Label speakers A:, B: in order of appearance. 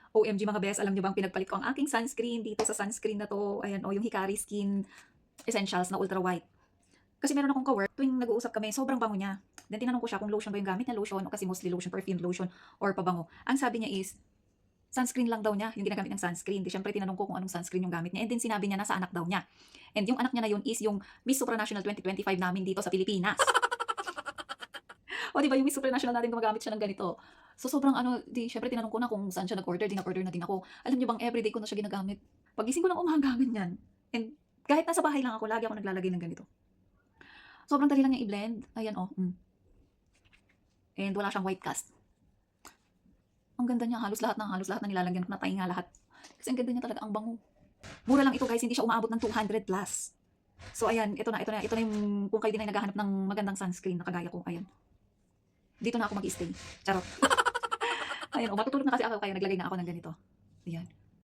A: OMG mga best, alam niyo bang pinagpalit ko ang aking sunscreen dito sa sunscreen na 'to. Ayan, yung Hikari Skin Essentials na ultra white. Kasi meron akong ka-work, tuwing nag-uusap kami, sobrang bango niya. Then tinanong ko siya kung lotion ba yung gamit niya, lotion o kasi mostly lotion, perfume lotion or pabango. Ang sabi niya is, sunscreen lang daw niya, yung ginagamit ng sunscreen. Di syempre tinanong ko kung anong sunscreen yung gamit niya. And then sinabi niya nasa anak daw niya. And yung anak niya na yun is yung Miss Supranational 2025 namin dito sa Pilipinas. O di ba yung Miss Supranational natin gumagamit siya ng ganito. So sobrang ano, di syempre tinanong ko na kung saan siya nag-order, di nag-order na din ako. Alam niyo bang everyday ko na siya ginagamit. Pagising ko ng umaga ganyan. And kahit nasa bahay lang ako, lagi ako naglalagay ng ganito. Sobrang dali lang niya i-blend. Ayan oh. And wala siyang white cast. Ang ganda niya, halos lahat na nilalagyan ko na tainga lahat. Kasi ang ganda niya talaga, ang bango. Mura lang ito guys, hindi siya umaabot ng 200 plus. So ayan, ito na yung kung kayo din ay naghahanap ng magandang sunscreen na kagaya ko, ayan. Dito na ako mag-stay. Charot. Ayan, matutulog na kasi ako kaya naglagay na ako ng ganito. Ayan.